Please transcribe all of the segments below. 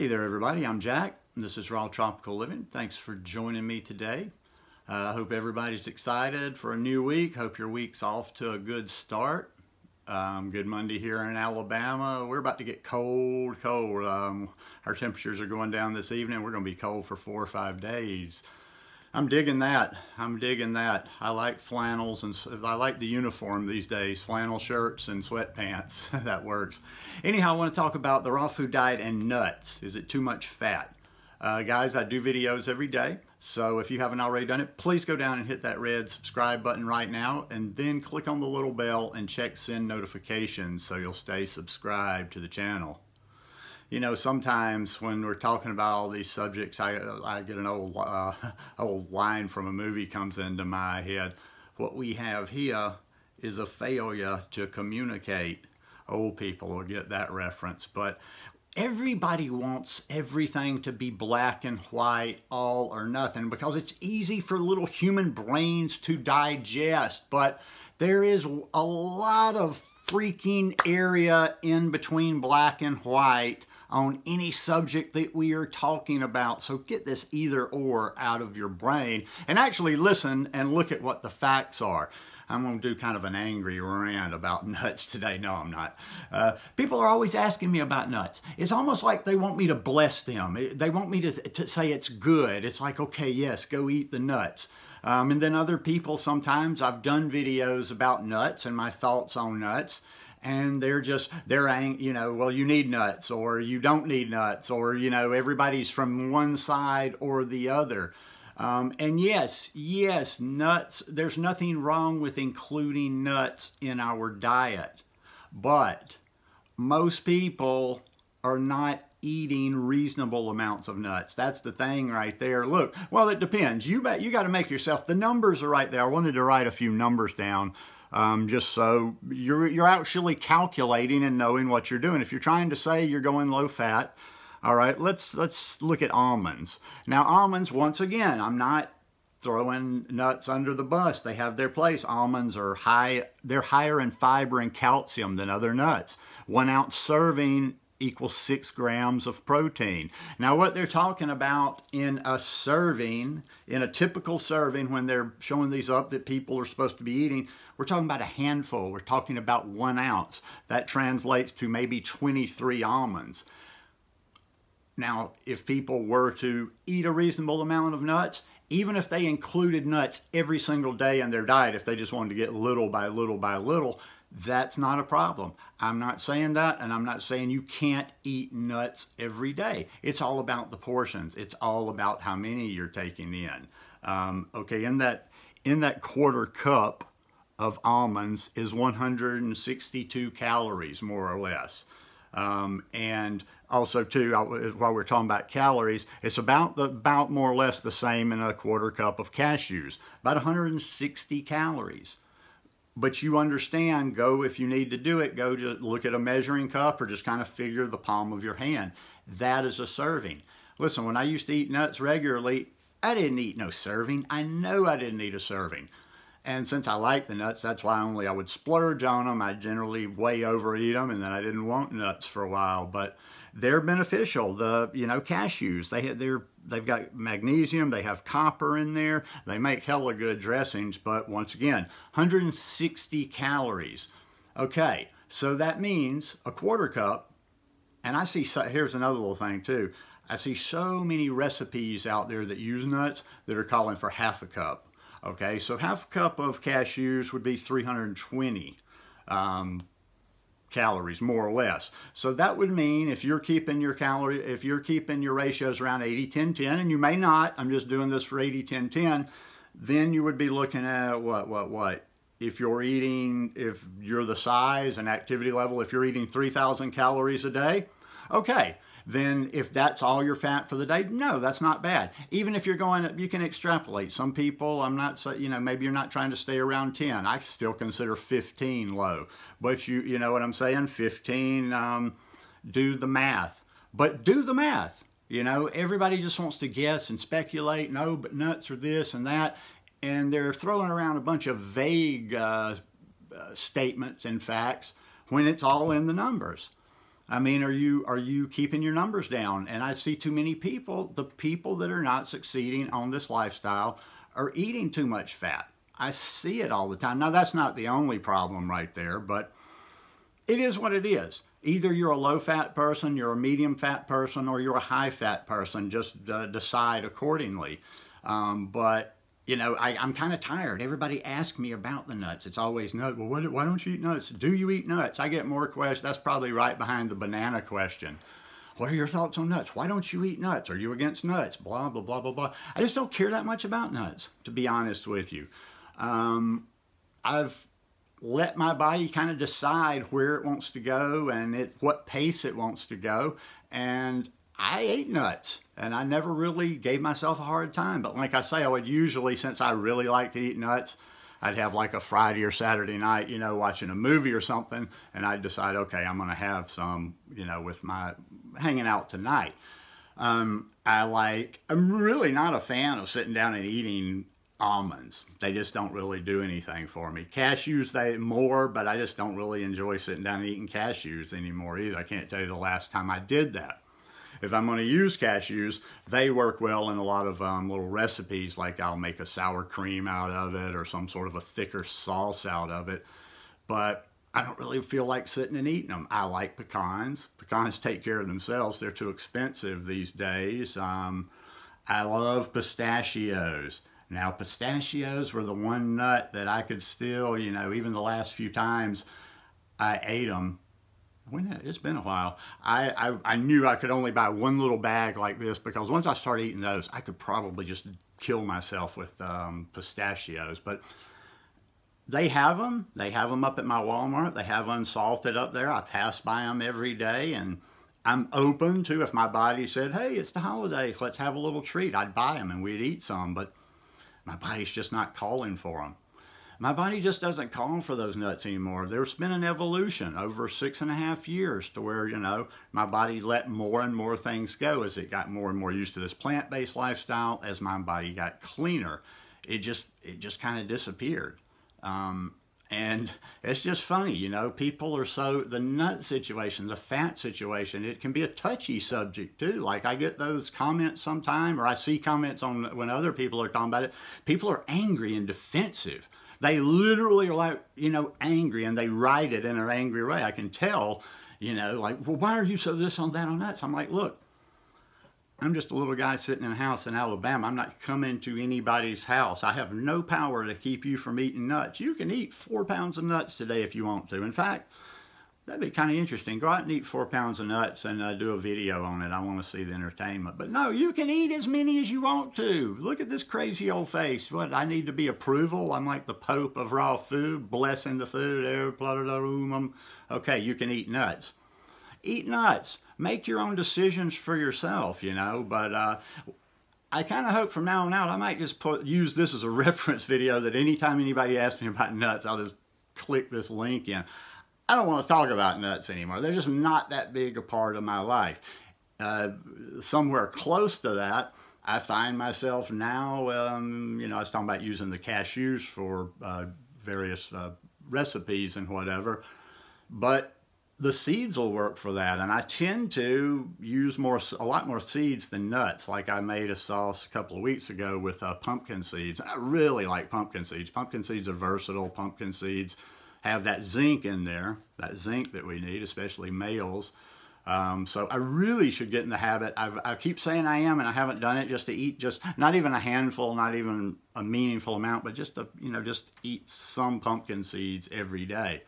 Hey there everybody, I'm Jack, and this is Raw Tropical Living. Thanks for joining me today. I hope everybody's excited for a new week. Hope your week's off to a good start. Good Monday here in Alabama. We're about to get cold. Our temperatures are going down this evening. We're going to be cold for 4 or 5 days. I'm digging that. I like flannels, and I like the uniform these days. Flannel shirts and sweatpants. That works. Anyhow, I want to talk about the raw food diet and nuts. Is it too much fat? Guys, I do videos every day. So if you haven't already done it, please go down and hit that red subscribe button right now, and then click on the little bell and check send notifications so you'll stay subscribed to the channel. You know, sometimes when we're talking about all these subjects, I get an old line from a movie comes into my head. What we have here is a failure to communicate. Old people will get that reference, but everybody wants everything to be black and white, all or nothing, because it's easy for little human brains to digest. But there is a lot of freaking area in between black and white on any subject that we are talking about. So get this either or out of your brain and actually listen and look at what the facts are. I'm going to do kind of an angry rant about nuts today. No, I'm not. People are always asking me about nuts. It's almost like they want me to bless them. They want me to say it's good. It's like, okay, yes, go eat the nuts. And then other people, sometimes I've done videos about nuts and my thoughts on nuts. And they're you know, well, you need nuts, or you don't need nuts, or, you know, everybody's from one side or the other. And yes, nuts, there's nothing wrong with including nuts in our diet. But most people are not eating reasonable amounts of nuts. That's the thing right there. Look, well, it depends. You got to make yourself, the numbers are right there. I wanted to write a few numbers down. Just so you're actually calculating and knowing what you're doing. If you're trying to say you're going low fat, all right, let's look at almonds. Now almonds, once again, I'm not throwing nuts under the bus. They have their place. Almonds are they're higher in fiber and calcium than other nuts. 1 ounce serving equals 6 grams of protein. Now what they're talking about in a serving, in a typical serving, when they're showing these up that people are supposed to be eating, we're talking about a handful. We're talking about 1 ounce. That translates to maybe 23 almonds. Now, if people were to eat a reasonable amount of nuts, even if they included nuts every single day in their diet, if they just wanted to get little by little by little, that's not a problem. I'm not saying that, and I'm not saying you can't eat nuts every day. It's all about the portions. It's all about how many you're taking in. Okay, in that quarter cup of almonds is 162 calories, more or less. And also too, while we're talking about calories, it's about more or less the same in a quarter cup of cashews, about 160 calories. But you understand, if you need to do it, go to look at a measuring cup or just kind of figure the palm of your hand. That is a serving. Listen, when I used to eat nuts regularly, I didn't eat no serving. I know I didn't eat a serving. And since I like the nuts, that's why I would splurge on them. I generally way overeat them, and then I didn't want nuts for a while. But they're beneficial. Cashews, they've got magnesium, they have copper in there. They make hella good dressings, but once again, 160 calories. Okay, so that means a quarter cup, and here's another little thing too. I see so many recipes out there that use nuts that are calling for half a cup. Okay, so half a cup of cashews would be 320 calories, more or less. So that would mean if you're keeping your ratios around 80-10-10, and you may not, I'm just doing this for 80-10-10, then you would be looking at what? If you're the size and activity level, if you're eating 3,000 calories a day, okay. Then if that's all your fat for the day, no, that's not bad. Even if you're you can extrapolate. Some people, maybe you're not trying to stay around 10. I still consider 15 low. But you know what I'm saying? 15, do the math. But do the math. You know, everybody just wants to guess and speculate. No, but nuts are this and that. And they're throwing around a bunch of vague statements and facts when it's all in the numbers. I mean, are you keeping your numbers down? And I see too many people, the people that are not succeeding on this lifestyle are eating too much fat. I see it all the time. Now, that's not the only problem right there, but it is what it is. Either you're a low-fat person, you're a medium-fat person, or you're a high-fat person. Just decide accordingly. But you know, I'm kind of tired. Everybody asks me about the nuts. It's always nuts. Well, why don't you eat nuts? Do you eat nuts? I get more questions. That's probably right behind the banana question. What are your thoughts on nuts? Why don't you eat nuts? Are you against nuts? Blah, blah, blah, blah, blah. I just don't care that much about nuts, to be honest with you. I've let my body kind of decide where it wants to go and at what pace it wants to go. And I ate nuts, and I never really gave myself a hard time. But like I say, I would usually, since I really like to eat nuts, I'd have like a Friday or Saturday night, you know, watching a movie or something, and I'd decide, okay, I'm going to have some, you know, with my hanging out tonight. I'm really not a fan of sitting down and eating almonds. They just don't really do anything for me. Cashews, they more, but I just don't really enjoy sitting down and eating cashews anymore either. I can't tell you the last time I did that. If I'm going to use cashews, they work well in a lot of little recipes, like I'll make a sour cream out of it or some sort of a thicker sauce out of it. But I don't really feel like sitting and eating them. I like pecans. Pecans take care of themselves. They're too expensive these days. I love pistachios. Now, pistachios were the one nut that I could still, you know, even the last few times I ate them, it's been a while, I knew I could only buy one little bag like this, because once I started eating those, I could probably just kill myself with pistachios. But they have them. They have them up at my Walmart. They have unsalted up there. I pass by them every day, and I'm open to, if my body said, hey, it's the holidays, let's have a little treat, I'd buy them and we'd eat some. But my body's just not calling for them. My body just doesn't call for those nuts anymore. There's been an evolution over 6.5 years to where, you know, my body let more and more things go as it got more and more used to this plant-based lifestyle. As my body got cleaner, it just kind of disappeared. And it's just funny, you know, people are so, the nut situation, the fat situation, it can be a touchy subject too. Like I get those comments sometime, or I see comments on when other people are talking about it. People are angry and defensive. They literally are like, you know, angry, and they write it in an angry way. I can tell, you know, like, well, why are you so this on that on nuts? I'm like, look, I'm just a little guy sitting in a house in Alabama. I'm not coming to anybody's house. I have no power to keep you from eating nuts. You can eat 4 pounds of nuts today if you want to. In fact, that'd be kind of interesting. Go out and eat 4 pounds of nuts and do a video on it. I want to see the entertainment. But no, you can eat as many as you want to. Look at this crazy old face. What, I need to be approval? I'm like the Pope of raw food, blessing the food. Okay, you can eat nuts. Eat nuts. Make your own decisions for yourself, you know. But I kind of hope from now on out, I might just use this as a reference video, that anytime anybody asks me about nuts, I'll just click this link in. I don't want to talk about nuts anymore. They're just not that big a part of my life. Somewhere close to that, I find myself now, you know, I was talking about using the cashews for various recipes and whatever, but the seeds will work for that. And I tend to use a lot more seeds than nuts. Like I made a sauce a couple of weeks ago with pumpkin seeds. I really like pumpkin seeds. Pumpkin seeds are versatile. Pumpkin seeds have that zinc in there, that zinc that we need, especially males. So I really should get in the habit. I keep saying I am, and I haven't done it, just to eat, just not even a handful, not even a meaningful amount, but just to, you know, just eat some pumpkin seeds every day.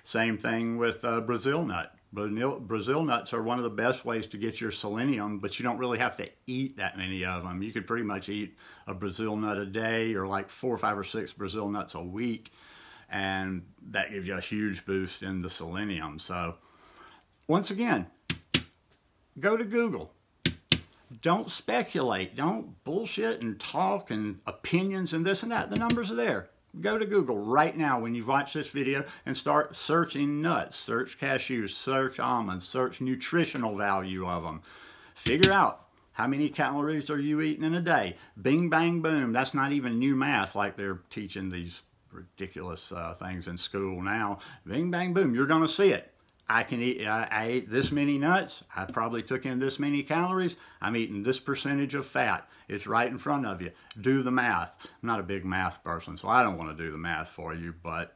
Same thing with Brazil nut. Brazil nuts are one of the best ways to get your selenium, but you don't really have to eat that many of them. You could pretty much eat a Brazil nut a day, or like 4, 5, or 6 Brazil nuts a week. And that gives you a huge boost in the selenium. So once again, go to Google. Don't speculate. Don't bullshit and talk and opinions and this and that. The numbers are there. Go to Google right now when you've watched this video and start searching nuts. Search cashews, search almonds, search nutritional value of them. Figure out how many calories are you eating in a day. Bing, bang, boom. That's not even new math like they're teaching these ridiculous things in school now. Bing, bang, boom. You're going to see it. I ate this many nuts. I probably took in this many calories. I'm eating this percentage of fat. It's right in front of you. Do the math. I'm not a big math person, so I don't want to do the math for you, but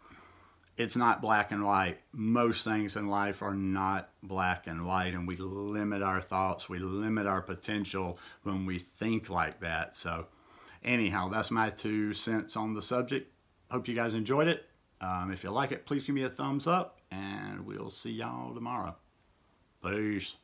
it's not black and white. Most things in life are not black and white, and we limit our thoughts. We limit our potential when we think like that. So anyhow, that's my 2 cents on the subject. Hope you guys enjoyed it. If you like it, please give me a thumbs up, and we'll see y'all tomorrow. Peace.